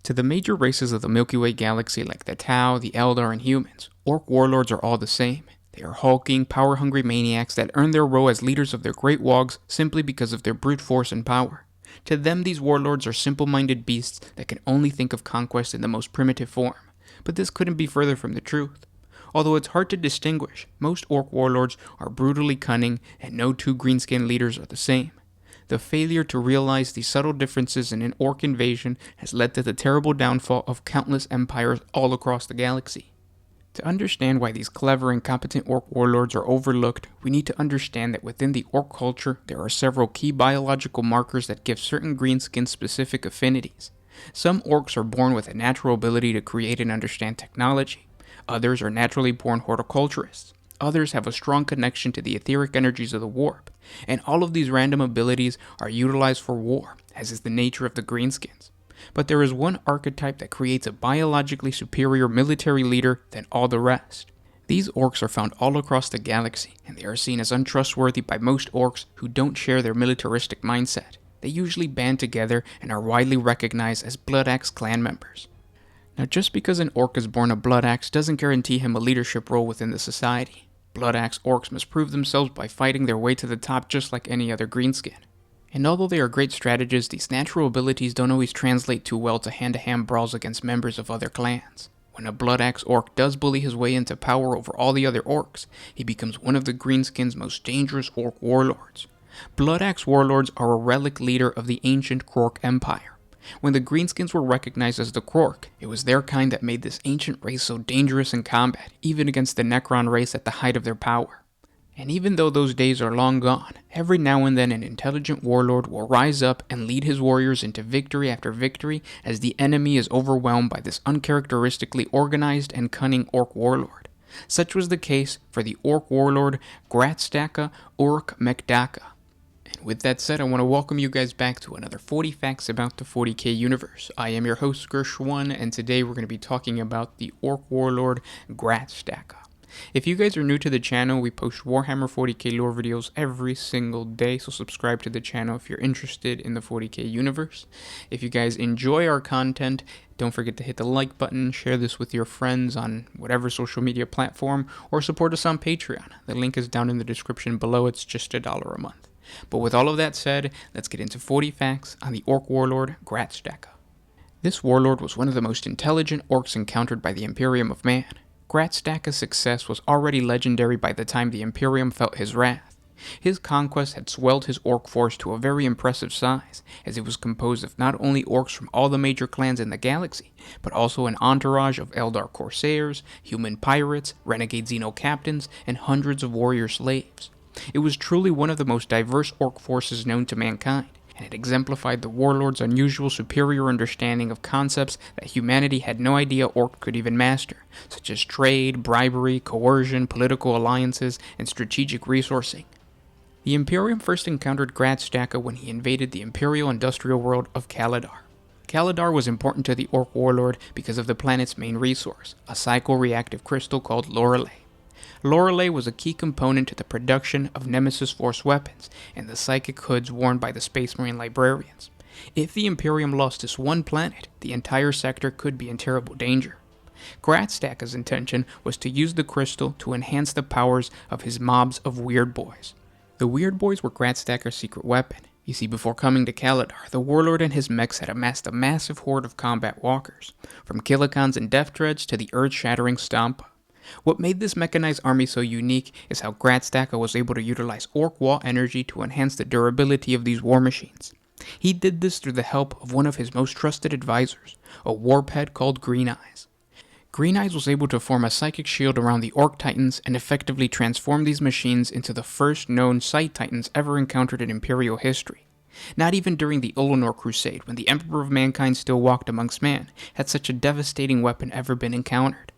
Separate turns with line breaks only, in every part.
To the major races of the Milky Way galaxy like the Tau, the Eldar, and humans, Orc warlords are all the same. They are hulking, power-hungry maniacs that earn their role as leaders of their great wogs simply because of their brute force and power. To them, these warlords are simple-minded beasts that can only think of conquest in the most primitive form. But this couldn't be further from the truth. Although it's hard to distinguish, most Orc warlords are brutally cunning, and no two green-skinned leaders are the same. The failure to realize these subtle differences in an Orc invasion has led to the terrible downfall of countless empires all across the galaxy. To understand why these clever and competent Orc warlords are overlooked, we need to understand that within the Orc culture, there are several key biological markers that give certain greenskins specific affinities. Some Orcs are born with a natural ability to create and understand technology. Others are naturally born horticulturists. Others have a strong connection to the etheric energies of the warp, and all of these random abilities are utilized for war, as is the nature of the greenskins. But there is one archetype that creates a biologically superior military leader than all the rest. These Orcs are found all across the galaxy, and they are seen as untrustworthy by most Orcs who don't share their militaristic mindset. They usually band together and are widely recognized as Blood Axe clan members. Now, just because an Orc is born a Blood Axe doesn't guarantee him a leadership role within the society. Blood Axe Orcs must prove themselves by fighting their way to the top just like any other greenskin. And although they are great strategists, these natural abilities don't always translate too well to hand-to-hand brawls against members of other clans. When a Blood Axe Orc does bully his way into power over all the other Orcs, he becomes one of the greenskins' most dangerous Orc warlords. Blood Axe warlords are a relic leader of the ancient Krork Empire. When the greenskins were recognized as the Krork, it was their kind that made this ancient race so dangerous in combat, even against the Necron race at the height of their power. And even though those days are long gone, every now and then an intelligent warlord will rise up and lead his warriors into victory after victory as the enemy is overwhelmed by this uncharacteristically organized and cunning Orc warlord. Such was the case for the Orc warlord Gratstaka Uruk Mekdaka. With that said, I want to welcome you guys back to another 40 Facts About the 40k Universe. I am your host, Gershwan, and today we're going to be talking about the Orc Warlord Gratstaka. If you guys are new to the channel, we post Warhammer 40k lore videos every single day, so subscribe to the channel if you're interested in the 40k universe. If you guys enjoy our content, don't forget to hit the like button, share this with your friends on whatever social media platform, or support us on Patreon. The link is down in the description below. It's just $1 a month. But with all of that said, let's get into 40 facts on the Orc warlord Gratstaka. This warlord was one of the most intelligent Orcs encountered by the Imperium of Man. Gratstaka's success was already legendary by the time the Imperium felt his wrath. His conquest had swelled his Orc force to a very impressive size, as it was composed of not only Orcs from all the major clans in the galaxy, but also an entourage of Eldar Corsairs, human pirates, renegade Xeno captains, and hundreds of warrior slaves. It was truly one of the most diverse Orc forces known to mankind, and it exemplified the warlord's unusual superior understanding of concepts that humanity had no idea Orc could even master, such as trade, bribery, coercion, political alliances, and strategic resourcing. The Imperium first encountered Gratstaka when he invaded the imperial industrial world of Kaladar. Kaladar was important to the Orc warlord because of the planet's main resource, a psycho-reactive crystal called Lorelei. Lorelei was a key component to the production of Nemesis Force weapons and the psychic hoods worn by the Space Marine librarians. If the Imperium lost this one planet, the entire sector could be in terrible danger. Gratstaka's intention was to use the crystal to enhance the powers of his mobs of Weird Boys. The Weird Boys were Gratstaka's secret weapon. You see, before coming to Kaladar, the warlord and his mechs had amassed a massive horde of combat walkers, from Killikons and Death Dreads to the earth-shattering Stompa. What made this mechanized army so unique is how Gratstaka was able to utilize Orc Wall energy to enhance the durability of these war machines. He did this through the help of one of his most trusted advisors, a warp head called Green Eyes. Green Eyes was able to form a psychic shield around the Orc Titans and effectively transform these machines into the first known Sight Titans ever encountered in Imperial history. Not even during the Ullanor Crusade, when the Emperor of Mankind still walked amongst man, had such a devastating weapon ever been encountered.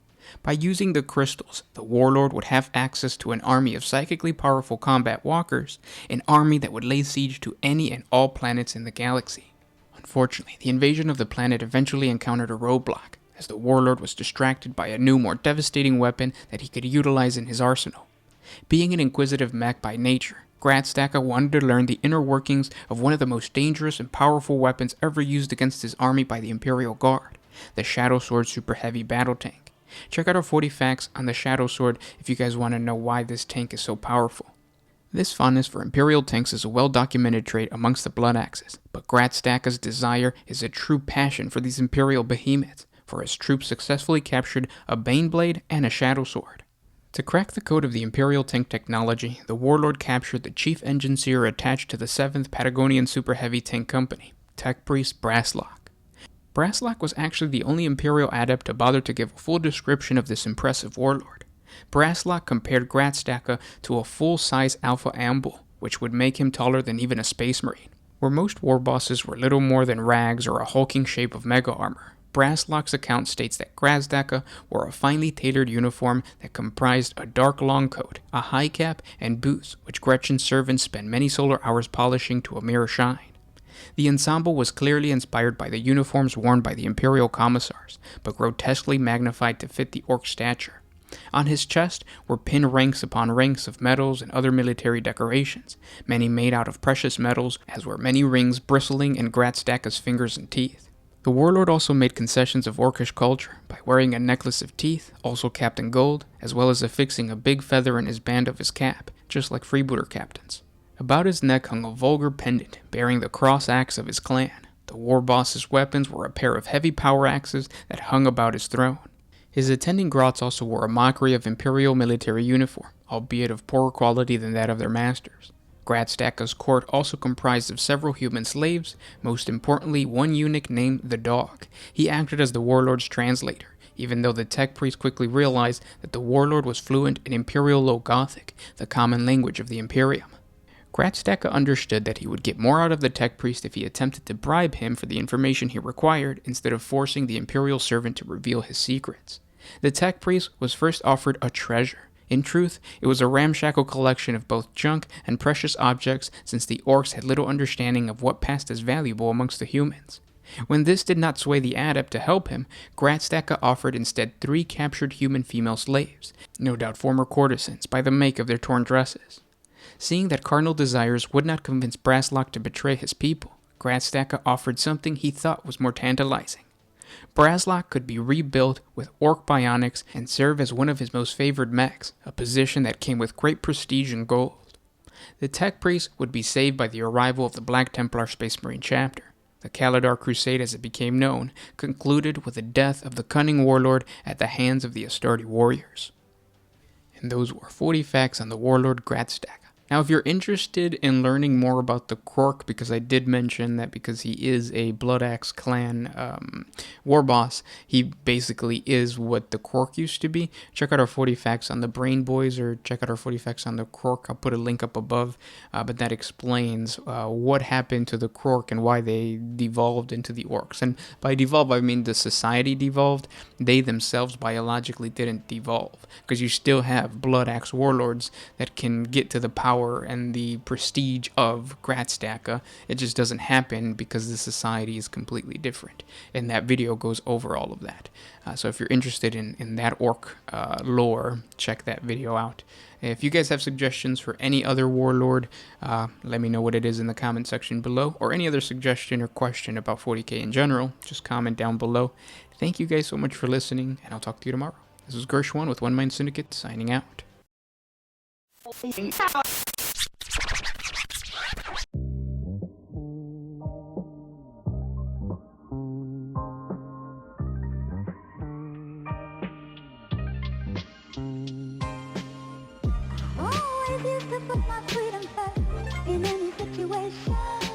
By using the crystals, the warlord would have access to an army of psychically powerful combat walkers, an army that would lay siege to any and all planets in the galaxy. Unfortunately, the invasion of the planet eventually encountered a roadblock, as the warlord was distracted by a new, more devastating weapon that he could utilize in his arsenal. Being an inquisitive mech by nature, Gratstaka wanted to learn the inner workings of one of the most dangerous and powerful weapons ever used against his army by the Imperial Guard. the Shadow Sword Super Heavy Battle Tank. Check out our 40 facts on the Shadow Sword if you guys want to know why this tank is so powerful. This fondness for Imperial tanks is a well-documented trait amongst the Blood Axes, but Gratstaka's desire is a true passion for these Imperial behemoths, for his troops successfully captured a Baneblade and a Shadow Sword. To crack the code of the Imperial tank technology, the Warlord captured the chief engine seer attached to the 7th Patagonian Super Heavy Tank Company, Tech Priest Brasslock. Brasslock was actually the only Imperial adept to bother to give a full description of this impressive warlord. Brasslock compared Gratstaka to a full-size Alpha Ambull, which would make him taller than even a Space Marine. Where most war bosses were little more than rags or a hulking shape of mega armor, Brasslock's account states that Gratstaka wore a finely tailored uniform that comprised a dark long coat, a high cap, and boots, which Gretchen's servants spent many solar hours polishing to a mere shine. The ensemble was clearly inspired by the uniforms worn by the Imperial commissars, but grotesquely magnified to fit the orc stature. On his chest were pinned ranks upon ranks of medals and other military decorations, many made out of precious metals, as were many rings bristling in Gratstaka's fingers and teeth. The warlord also made concessions of orcish culture by wearing a necklace of teeth, also capped in gold, as well as affixing a big feather in his band of his cap, just like freebooter captains. About his neck hung a vulgar pendant bearing the cross axe of his clan. The war boss's weapons were a pair of heavy power axes that hung about his throne. His attending grots also wore a mockery of Imperial military uniform, albeit of poorer quality than that of their masters. Gratstaka's court also comprised of several human slaves, most importantly one eunuch named the Dog. He acted as the warlord's translator, even though the tech priest quickly realized that the warlord was fluent in Imperial Low Gothic, the common language of the Imperium. Gratstaka understood that he would get more out of the tech priest if he attempted to bribe him for the information he required instead of forcing the Imperial servant to reveal his secrets. The tech priest was first offered a treasure. In truth, it was a ramshackle collection of both junk and precious objects, since the orcs had little understanding of what passed as valuable amongst the humans. When this did not sway the adept to help him, Gratstaka offered instead 3 captured human female slaves, no doubt former courtesans, by the make of their torn dresses. Seeing that carnal desires would not convince Brasslock to betray his people, Gratstaka offered something he thought was more tantalizing. Brasslock could be rebuilt with orc bionics and serve as one of his most favored mechs, a position that came with great prestige and gold. The tech priest would be saved by the arrival of the Black Templar Space Marine chapter. The Kaladar Crusade, as it became known, concluded with the death of the cunning warlord at the hands of the Astarte warriors. And those were 40 facts on the warlord Gratstaka. Now, if you're interested in learning more about the Krork, because I did mention that because he is a Blood Axe clan war boss, he basically is what the Krork used to be. Check out our 40 facts on the Brain Boys, or check out our 40 facts on the Krork. I'll put a link up above, but that explains what happened to the Krork and why they devolved into the orcs. And by devolve, I mean the society devolved. They themselves biologically didn't devolve, because you still have Blood Axe warlords that can get to the power and the prestige of Gratstaka. It just doesn't happen because the society is completely different, and that video goes over all of that. So if you're interested in that orc lore, check that video out. If you guys have suggestions for any other warlord, let me know what it is in the comment section below, or any other suggestion or question about 40k in general, just comment down below. Thank you guys so much for listening, and I'll talk to you tomorrow. This is Gershwan with One Mind Syndicate, signing out.
Always used to put my freedom first in any situation.